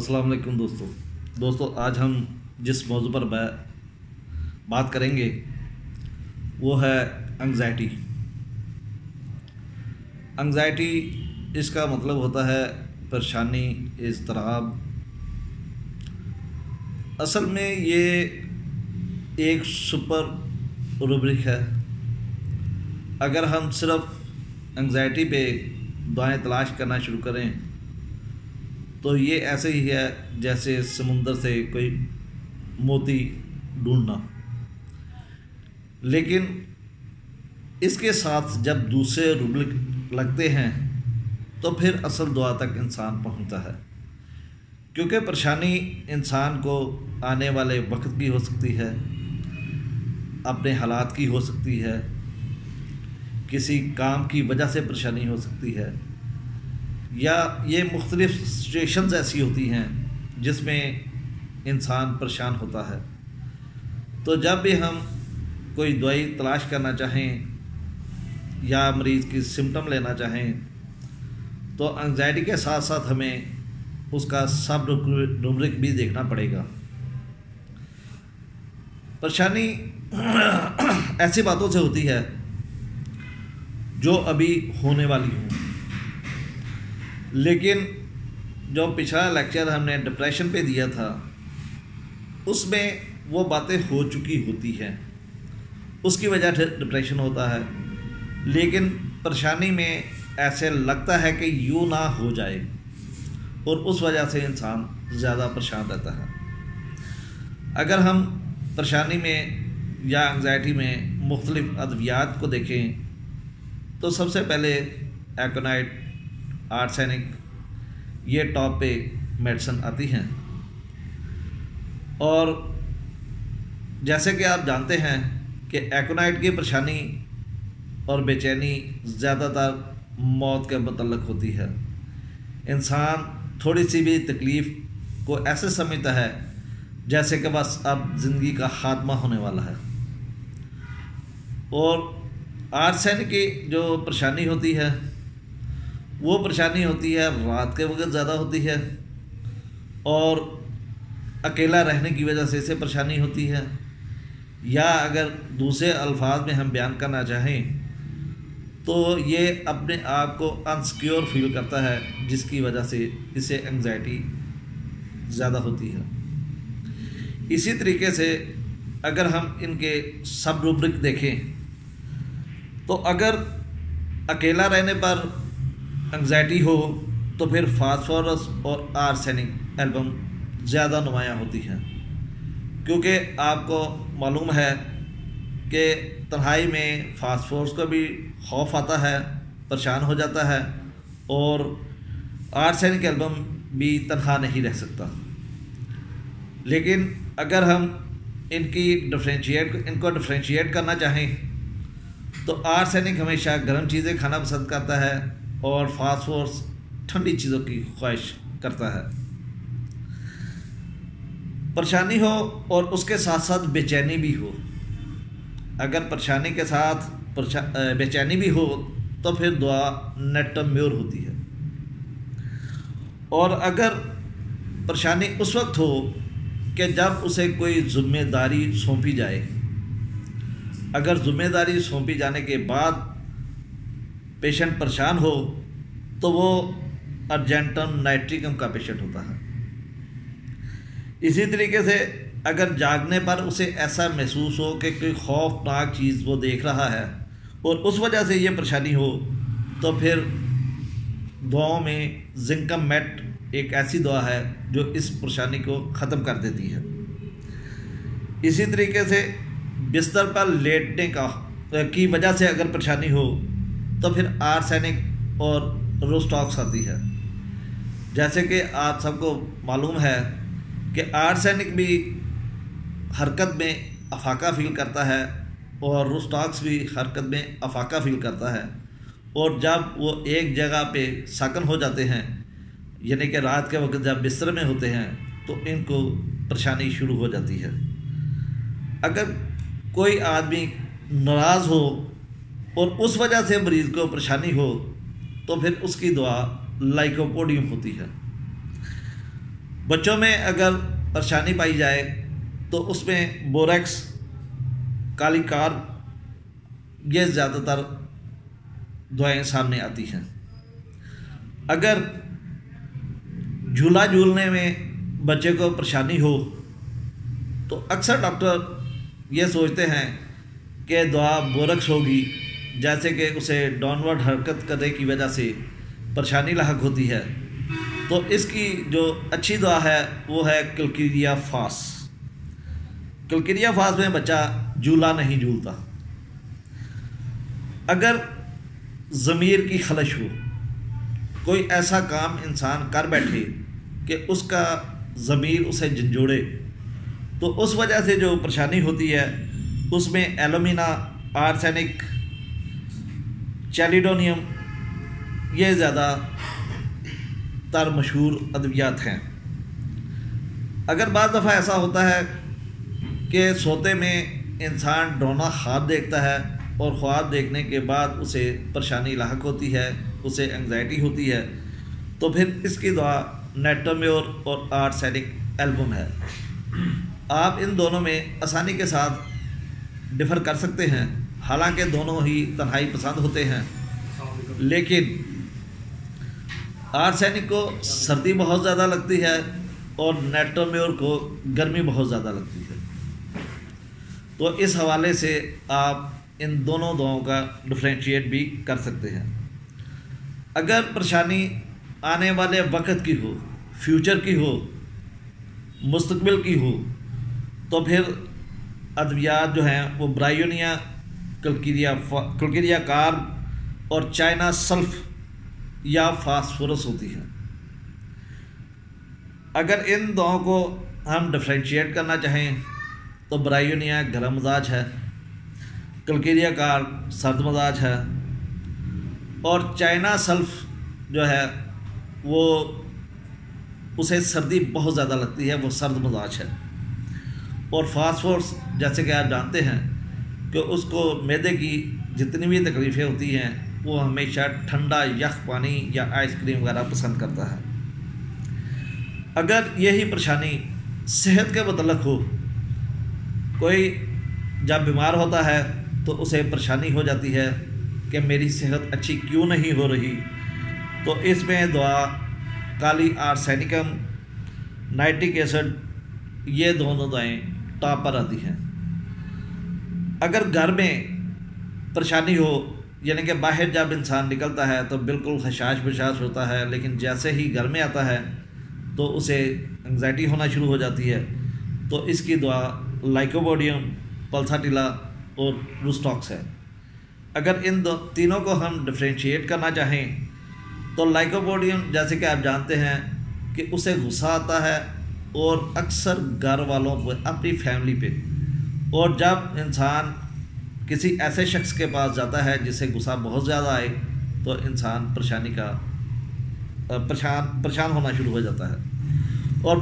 अस्सलाम वालेकुम दोस्तों आज हम जिस मौजू पर बात करेंगे वो है एंग्जाइटी। इसका मतलब होता है परेशानी, इज़्तिराब। असल में ये एक सुपर रूब्रिक है। अगर हम सिर्फ एंग्जाइटी पे दुआएं तलाश करना शुरू करें तो ये ऐसे ही है जैसे समुंदर से कोई मोती ढूंढना। लेकिन इसके साथ जब दूसरे रूब्रिक लगते हैं तो फिर असल दुआ तक इंसान पहुंचता है, क्योंकि परेशानी इंसान को आने वाले वक्त की हो सकती है, अपने हालात की हो सकती है, किसी काम की वजह से परेशानी हो सकती है, या ये मुख्तलिफ़ सिचुएशंस ऐसी होती हैं जिसमें इंसान परेशान होता है। तो जब भी हम कोई दवाई तलाश करना चाहें या मरीज़ की सिम्टम लेना चाहें तो एंग्जाइटी के साथ साथ हमें उसका सब रूब्रिक भी देखना पड़ेगा। परेशानी ऐसी बातों से होती है जो अभी होने वाली हूँ, लेकिन जो पिछला लेक्चर हमने डिप्रेशन पे दिया था उसमें वो बातें हो चुकी होती हैं, उसकी वजह से डिप्रेशन होता है। लेकिन परेशानी में ऐसे लगता है कि यूँ ना हो जाए और उस वजह से इंसान ज़्यादा परेशान रहता है। अगर हम परेशानी में या एंग्जाइटी में मुख्तलिफ़ अद्वियात को देखें तो सबसे पहले एकोनाइट, आर्सेनिक, ये टॉप पे मेडिसिन आती हैं। और जैसे कि आप जानते हैं कि एकोनाइट की परेशानी और बेचैनी ज़्यादातर मौत के मुतल्लक होती है। इंसान थोड़ी सी भी तकलीफ़ को ऐसे समझता है जैसे कि बस अब ज़िंदगी का ख़ात्मा होने वाला है। और आर्सेनिक की जो परेशानी होती है वो परेशानी होती है रात के वक्त ज़्यादा होती है, और अकेला रहने की वजह से इसे परेशानी होती है, या अगर दूसरे अल्फाज में हम बयान करना चाहें तो ये अपने आप को अनसिक्योर फील करता है, जिसकी वजह से इसे एंग्जाइटी ज़्यादा होती है। इसी तरीके से अगर हम इनके सब रूब्रिक देखें तो अगर अकेला रहने पर एंग्जाइटी हो तो फिर फास्फोरस और आर्सेनिक एल्बम ज़्यादा नुमायाँ होती हैं, क्योंकि आपको मालूम है कि तन्हाई में फास्फोरस का भी खौफ आता है, परेशान हो जाता है, और आर्सेनिक एल्बम भी तन्हा नहीं रह सकता। लेकिन अगर हम इनको डिफ्रेंशिएट करना चाहें तो आर्सेनिक हमेशा गर्म चीज़ें खाना पसंद करता है और फास्फोरस ठंडी चीज़ों की ख्वाहिश करता है। परेशानी हो और उसके साथ साथ बेचैनी भी हो। अगर परेशानी के साथ बेचैनी भी हो तो फिर दुआ नेटम्योर होती है। और अगर परेशानी उस वक्त हो कि जब उसे कोई ज़िम्मेदारी सौंपी जाए, अगर ज़िम्मेदारी सौंपी जाने के बाद पेशेंट परेशान हो तो वो अर्जेंटम नाइट्रिकम का पेशेंट होता है। इसी तरीके से अगर जागने पर उसे ऐसा महसूस हो कि कोई खौफनाक चीज़ वो देख रहा है और उस वजह से ये परेशानी हो तो फिर दुआओं में जिंकम मेट एक ऐसी दुआ है जो इस परेशानी को ख़त्म कर देती है। इसी तरीके से बिस्तर पर लेटने की वजह से अगर परेशानी हो तो फिर आर्सेनिक और रोस्टॉक्स आती है। जैसे कि आप सबको मालूम है कि आर्सेनिक भी हरकत में अफाका फील करता है और रोस्टॉक्स भी हरकत में अफाका फील करता है, और जब वो एक जगह पे साकन हो जाते हैं, यानी कि रात के वक्त जब बिस्तर में होते हैं, तो इनको परेशानी शुरू हो जाती है। अगर कोई आदमी नाराज़ हो और उस वजह से मरीज़ को परेशानी हो तो फिर उसकी दुआ लाइकोपोडियम होती है। بچوں میں اگر پریشانی پائی جائے تو اس میں بوریکس، کالی کارب، یہ زیادہ تر دعائیں سامنے آتی ہیں۔ اگر جھولا جھولنے میں بچے کو پریشانی ہو تو اکثر ڈاکٹر یہ سوچتے ہیں کہ دعا بورکس ہوگی، جیسے کہ اسے ڈاؤنورڈ حرکت کرنے کی وجہ سے پریشانی لاحق ہوتی ہے، تو اس کی جو اچھی دعا ہے وہ ہے کلکیریا فاس۔ کلکیریا فاس میں بچہ جھولا نہیں جھولتا۔ اگر ضمیر کی خلش ہو، کوئی ایسا کام انسان کر بیٹھے کہ اس کا ضمیر اسے جھنجھوڑے، تو اس وجہ سے جو پریشانی ہوتی ہے اس میں ایلومینا، آرسینک، چیلیڈونیم، یہ زیادہ تر مشہور ادویات ہیں۔ اگر بعض دفعہ ایسا ہوتا ہے کہ سوتے میں انسان ڈرونا خواب دیکھتا ہے اور خواب دیکھنے کے بعد اسے پریشانی لاحق ہوتی ہے، اسے انگزائٹی ہوتی ہے، تو پھر اس کی دعا نیٹومیور اور آرسینک ایلبم ہے۔ آپ ان دونوں میں آسانی کے ساتھ ڈفر کر سکتے ہیں، حالانکہ دونوں ہی تنہائی پسند ہوتے ہیں، لیکن آرسینک کو سردی بہت زیادہ لگتی ہے اور نیٹومیور کو گرمی بہت زیادہ لگتی ہے، تو اس حوالے سے آپ ان دونوں دعاؤں کا ڈفرینشیٹ بھی کر سکتے ہیں۔ اگر پریشانی آنے والے وقت کی ہو، فیوچر کی ہو، مستقبل کی ہو، تو پھر ادویات جو ہیں وہ برائیونیا، کلکیریا کارب اور چائنا سلف یا فاسفورس ہوتی ہیں۔ اگر ان دعاؤں کو ہم ڈفرینشیٹ کرنا چاہیں تو برائیونیا گرم مزاج ہے، کلکیریا کارب سرد مزاج ہے، اور چائنا سلف جو ہے وہ اسے سردی بہت زیادہ لگتی ہے، وہ سرد مزاج ہے، اور فاسفورس جیسے کہ آپ جانتے ہیں کہ اس کو معدے کی جتنی بھی تکلیفیں ہوتی ہیں وہ ہمیشہ ٹھنڈا یخ پانی یا آئس کریم وغیرہ پسند کرتا ہے۔ اگر یہی پریشانی صحت کے متعلق ہو، کوئی جب بیمار ہوتا ہے تو اسے پریشانی ہو جاتی ہے کہ میری صحت اچھی کیوں نہیں ہو رہی، تو اس میں دعا کالی آرسینکم، نائٹرک ایسڈ، یہ دونوں دعائیں ٹاپ پر آتی ہیں۔ اگر گھر میں پریشانی ہو، یعنی کہ باہر جب انسان نکلتا ہے تو بالکل خشاش بشاش ہوتا ہے، لیکن جیسے ہی گھر میں آتا ہے تو اسے انگزائٹی ہونا شروع ہو جاتی ہے، تو اس کی دعا لائکوبوڈیم، پلساٹیلا اور روسٹاکس ہے۔ اگر ان تینوں کو ہم ڈفرینشیٹ کرنا چاہیں تو لائکوبوڈیم جیسے کہ آپ جانتے ہیں کہ اسے غصہ آتا ہے، اور اکثر گھر والوں کو، اپنی فیملی پہ، اور جب انسان کسی ایسے شخص کے پاس جاتا ہے جسے غصہ بہت زیادہ آئے تو انسان پریشان ہونا شروع ہو جاتا ہے۔ اور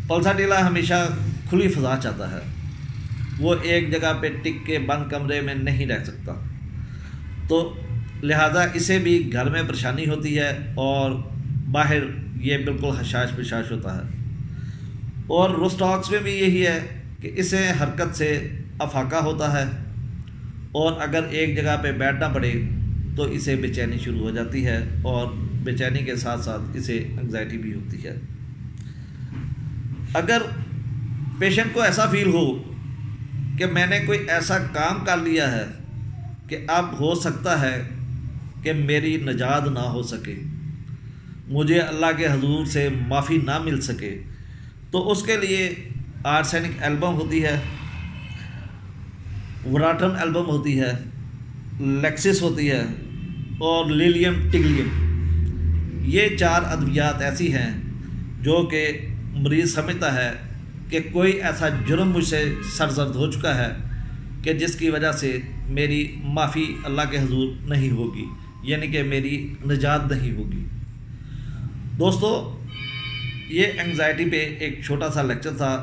پلساٹیلا ہمیشہ کھلی فضا چاہتا ہے، وہ ایک جگہ پہ ٹک کے بند کمرے میں نہیں رہ سکتا، تو لہذا اسے بھی گھر میں پریشانی ہوتی ہے اور باہر یہ بالکل حشاش پشاش ہوتا ہے۔ اور روسٹاکس میں بھی یہی ہے کہ اسے حرکت سے افاقہ ہوتا ہے، اور اگر ایک جگہ پہ بیٹھنا پڑے تو اسے بے چینی شروع ہو جاتی ہے، اور بے چینی کے ساتھ ساتھ اسے انگزائٹی بھی ہوتی ہے۔ اگر پیشنٹ کو ایسا فیل ہو کہ میں نے کوئی ایسا کام کر لیا ہے کہ اب ہو سکتا ہے کہ میری نجات نہ ہو سکے، مجھے اللہ کے حضور سے معافی نہ مل سکے، تو اس کے لیے آرسینک ایلبم ہوتی ہے، وراٹم ایلبم ہوتی ہے، لیکسس ہوتی ہے، اور لیلیم ٹگلیم۔ یہ 4 ادویات ایسی ہیں جو کہ مریض سمجھتا ہے کہ کوئی ایسا جرم مجھ سے سرزد ہو چکا ہے کہ جس کی وجہ سے میری معافی اللہ کے حضور نہیں ہوگی، یعنی کہ میری نجات نہیں ہوگی۔ دوستو، یہ انگزائٹی پہ ایک چھوٹا سا لیکچر تھا